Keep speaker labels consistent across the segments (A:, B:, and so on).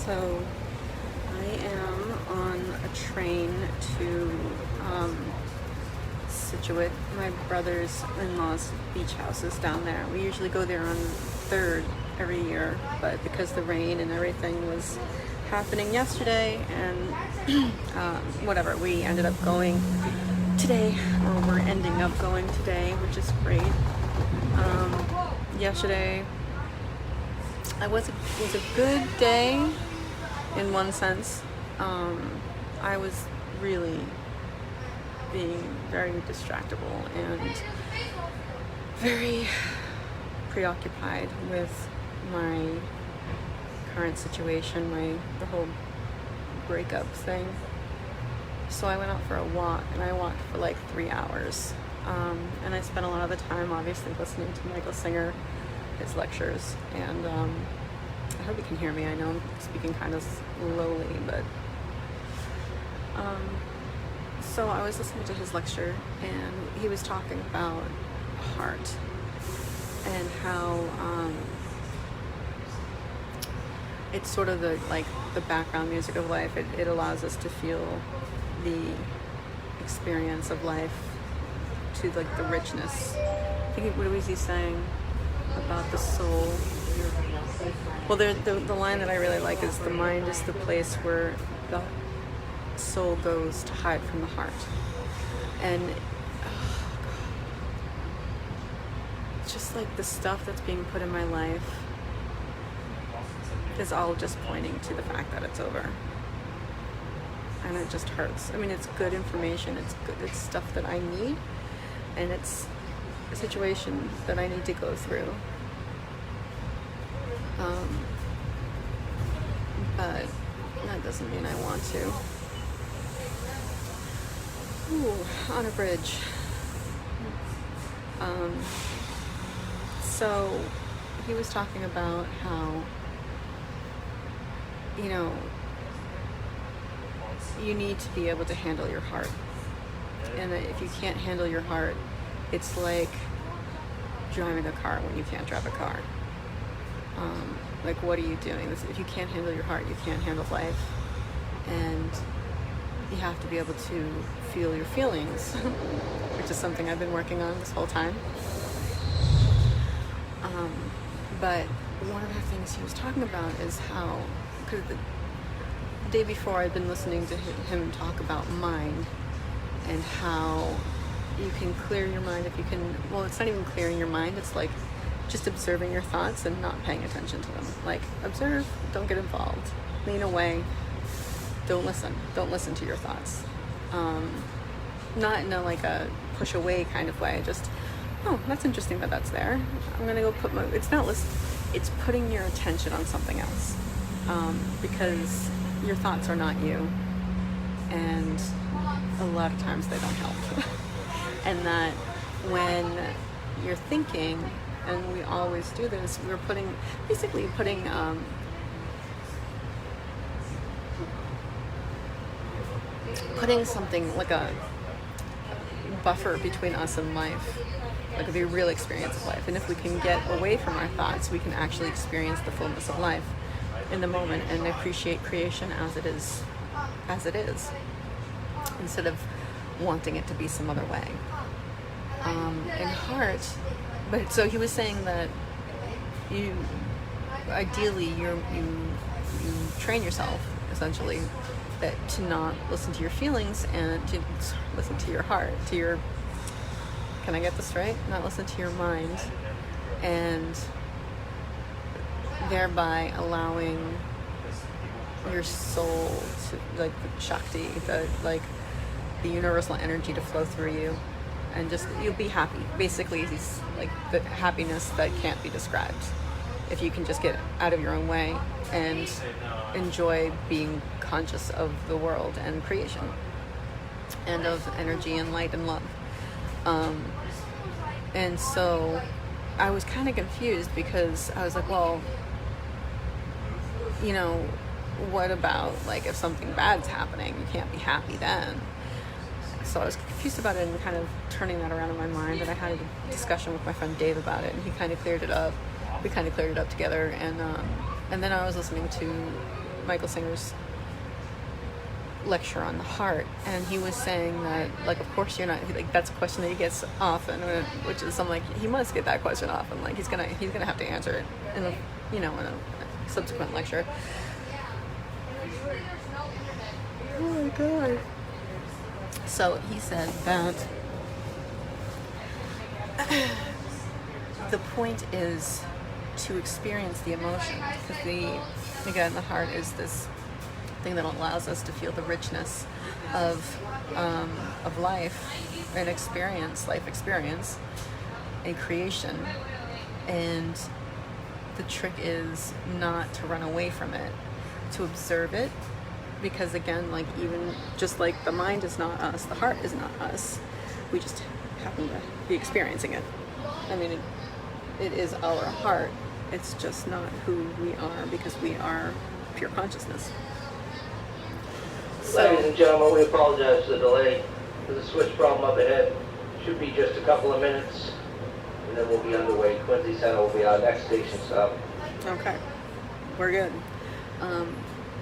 A: So I am on a train to Scituate, my brother's in-laws' beach house is down there. We usually go there on 3rd every year, but because the rain and everything was happening yesterday and whatever, we ended up going today, or we're ending up going today, which is great. Yesterday it was a good day in one sense. I was really being very distractible and very preoccupied with my current situation, the whole breakup thing. So I went out for a walk, and I walked for like 3 hours. And I spent a lot of the time obviously listening to Michael Singer, his lectures, and I hope you can hear me. I know I'm speaking kind of slowly, but so I was listening to his lecture, and he was talking about heart and how it's sort of the background music of life. It allows us to feel the experience of life to like the richness. I think, what was he saying about the soul? Well, the line that I really like is, the mind is the place where the soul goes to hide from the heart. And it's just like the stuff that's being put in my life is all just pointing to the fact that it's over. And it just hurts. I mean, it's good information, it's stuff that I need, and it's a situation that I need to go through. But that doesn't mean I want to. Ooh, on a bridge. So he was talking about how, you need to be able to handle your heart. And that if you can't handle your heart, it's like driving a car when you can't drive a car. Like, what are you doing? If you can't handle your heart, you can't handle life. And you have to be able to feel your feelings, which is something I've been working on this whole time. But one of the things he was talking about is how, because the day before I'd been listening to him talk about mind, and how you can clear your mind if you can. Well, it's not even clearing your mind, it's like just observing your thoughts and not paying attention to them. Like, observe, don't get involved, lean away, don't listen to your thoughts. Not in a push away kind of way, just, oh, that's interesting that's there, I'm gonna go put it's putting your attention on something else, because your thoughts are not you, and a lot of times they don't help. And that when you're thinking, and we always do this, we're putting something like a buffer between us and life, like the real experience of life. And if we can get away from our thoughts, we can actually experience the fullness of life in the moment and appreciate creation as it is, instead of wanting it to be some other way. In heart, but so he was saying that you train yourself essentially that to not listen to your feelings and to listen to your heart, can I get this right? Not listen to your mind, and thereby allowing your soul to, like, the Shakti, the universal energy to flow through you, and just, you'll be happy. Basically, it's like the happiness that can't be described if you can just get out of your own way and enjoy being conscious of the world and creation and of energy and light and love. And so I was kind of confused, because I was like, well, what about, like, if something bad's happening, you can't be happy then. So I was confused about it and kind of turning that around in my mind, and I had a discussion with my friend Dave about it, and he kind of cleared it up. We kind of cleared it up together, and then I was listening to Michael Singer's lecture on the heart, and he was saying that, like, of course you're not, like, that's a question that he gets often, which is, I'm like, he must get that question often, like, he's gonna have to answer it in a, in a subsequent lecture. Oh my god. So he said that the point is to experience the emotion, because the heart is this thing that allows us to feel the richness of life and life experience and creation. And the trick is not to run away from it, to observe it, because again, like, even just like the mind is not us, the heart is not us, we just happen to be experiencing it. I mean, it is our heart, it's just not who we are, because we are pure consciousness. So,
B: ladies and gentlemen, we apologize for the delay. There's a switch problem up ahead. Should be just a couple of minutes, and then we'll be underway. Quincy Center will be our next station stop.
A: Okay, we're good.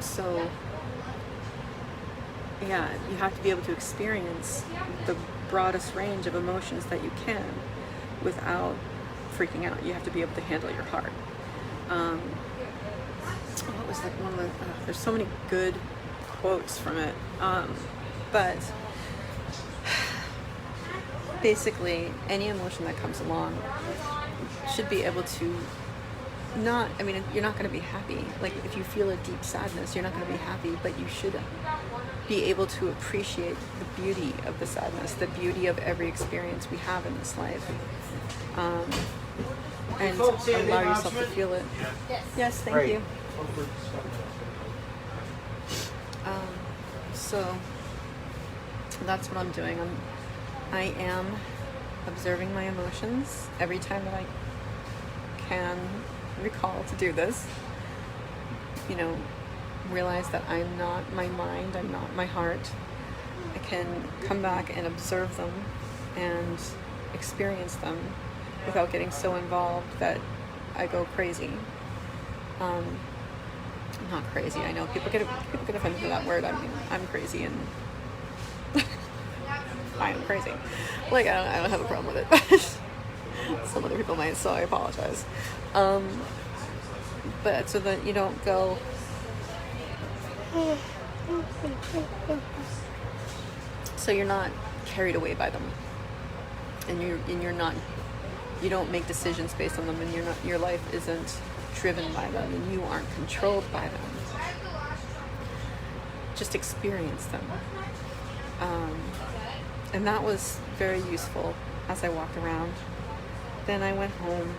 A: So, yeah, you have to be able to experience the broadest range of emotions that you can without freaking out. You have to be able to handle your heart. What was like one of the, there's so many good quotes from it, but basically any emotion that comes along should be able to not, I mean, you're not going to be happy. Like, if you feel a deep sadness, you're not going to be happy, but you should be able to appreciate the beauty of the sadness, the beauty of every experience we have in this life, and allow yourself to feel it. Yes, thank you. So that's what I'm doing. I am observing my emotions every time that I can recall to do this. Realize that I'm not my mind, I'm not my heart. I can come back and observe them and experience them without getting so involved that I go crazy. Not crazy, I know people get offended with that word. I mean, I'm crazy, and I am crazy. Like, I don't have a problem with it. Some other people might, so I apologize. But so that you don't go, so you're not carried away by them, and you don't make decisions based on them, and your life isn't driven by them, and you aren't controlled by them. Just experience them. And that was very useful as I walked around. Then I went home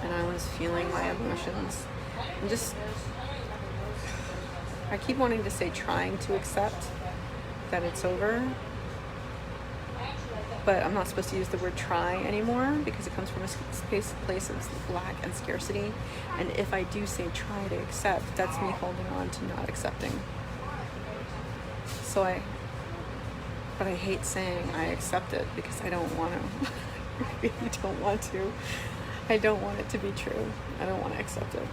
A: and I was feeling my emotions, and I keep wanting to say trying to accept that it's over, but I'm not supposed to use the word try anymore, because it comes from a place of lack and scarcity. And if I do say try to accept, that's me holding on to not accepting. But I hate saying I accept it, because I don't want to. I really don't want to. I don't want it to be true. I don't want to accept it.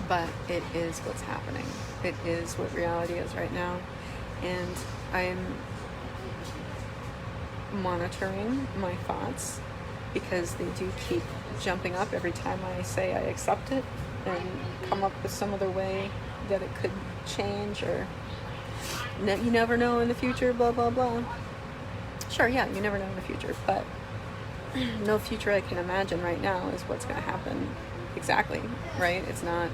A: But it is what's happening. It is what reality is right now. And I'm monitoring my thoughts, because they do keep jumping up every time I say I accept it, and come up with some other way that it could change, or you never know in the future, blah blah blah. Sure, yeah, you never know in the future, but no future I can imagine right now is what's going to happen exactly, right? It's not,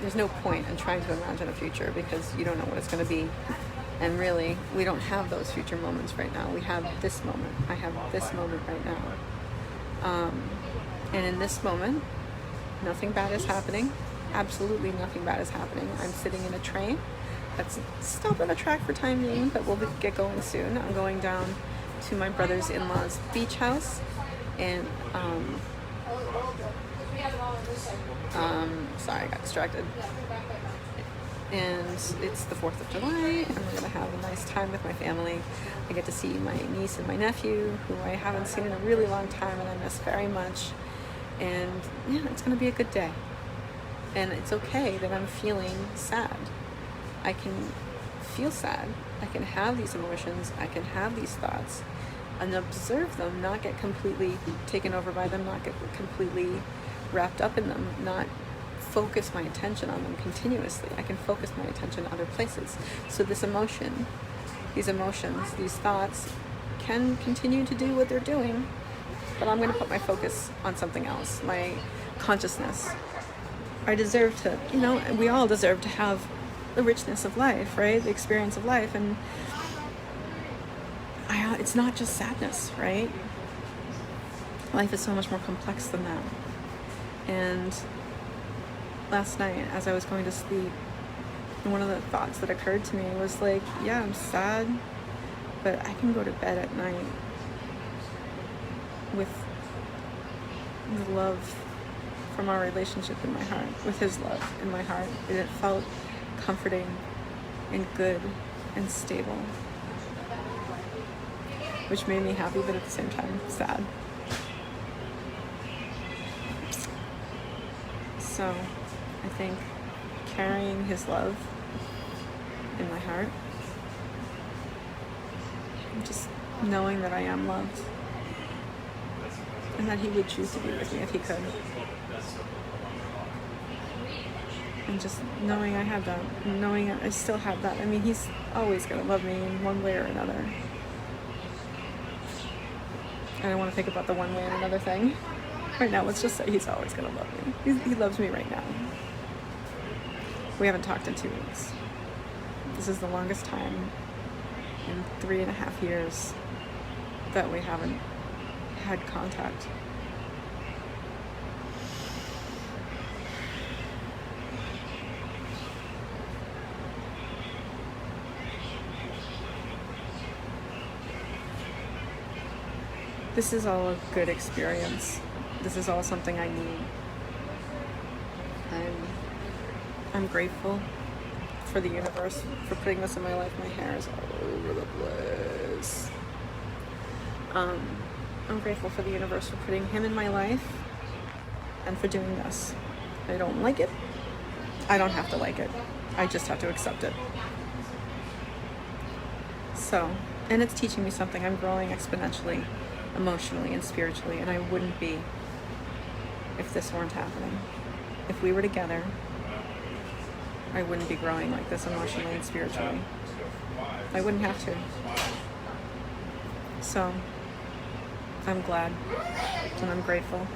A: there's no point in trying to imagine a future, because you don't know what it's going to be. And really, we don't have those future moments right now. We have this moment. I have this moment right now. And in this moment, nothing bad is happening. Absolutely nothing bad is happening. I'm sitting in a train that's stopped on a track for time being, but we'll get going soon. I'm going down to my brother's in-laws' beach house, and sorry, I got distracted. And it's the 4th of July, and we're going to have a nice time with my family. I get to see my niece and my nephew, who I haven't seen in a really long time, and I miss very much. And yeah, it's going to be a good day. And it's okay that I'm feeling sad. I can feel sad. I can have these emotions. I can have these thoughts and observe them, not get completely taken over by them, not get completely wrapped up in them, not focus my attention on them continuously. I can focus my attention other places. So this emotion, these emotions, these thoughts can continue to do what they're doing, but I'm going to put my focus on something else, my consciousness. I deserve to, we all deserve to have the richness of life, right? The experience of life. And it's not just sadness, right? Life is so much more complex than that. And last night, as I was going to sleep, one of the thoughts that occurred to me was like, yeah, I'm sad, but I can go to bed at night with the love from our relationship in my heart, with his love in my heart. And it felt comforting and good and stable, which made me happy, but at the same time sad. So I think carrying his love in my heart, just knowing that I am loved and that he would choose to be with me if he could, and just knowing I have that, knowing I still have that. I mean, he's always going to love me in one way or another. I don't want to think about the one way and another thing right now. Let's just say he's always going to love me. He loves me right now. We haven't talked in 2 weeks. This is the longest time in 3.5 years that we haven't had contact. This is all a good experience. This is all something I need. I'm grateful for the universe for putting this in my life. My hair is all over the place. I'm grateful for the universe for putting him in my life and for doing this. I don't like it. I don't have to like it. I just have to accept it. So, and it's teaching me something. I'm growing exponentially, emotionally and spiritually, and I wouldn't be if this weren't happening. If we were together, I wouldn't be growing like this emotionally and spiritually. I wouldn't have to. So I'm glad and I'm grateful.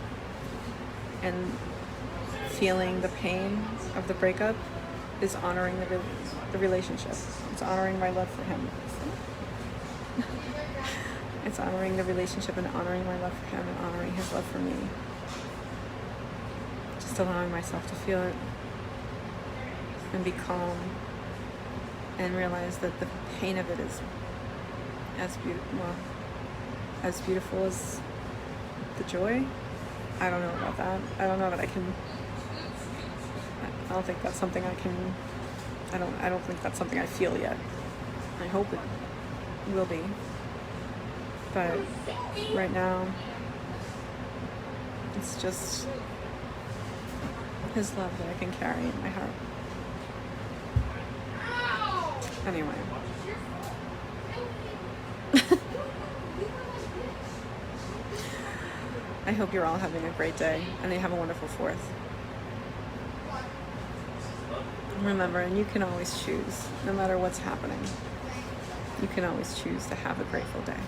A: And feeling the pain of the breakup is honoring the relationship. It's honoring my love for him. It's honoring the relationship and honoring my love for him and honoring his love for me. Just allowing myself to feel it and be calm and realize that the pain of it is as beautiful as the joy. I don't know about that. I don't know that I don't think that's something I can, I don't think that's something I feel yet. I hope it will be. But right now, it's just his love that I can carry in my heart. Anyway. I hope you're all having a great day and you have a wonderful 4th. Remember, and you can always choose, no matter what's happening, you can always choose to have a grateful day.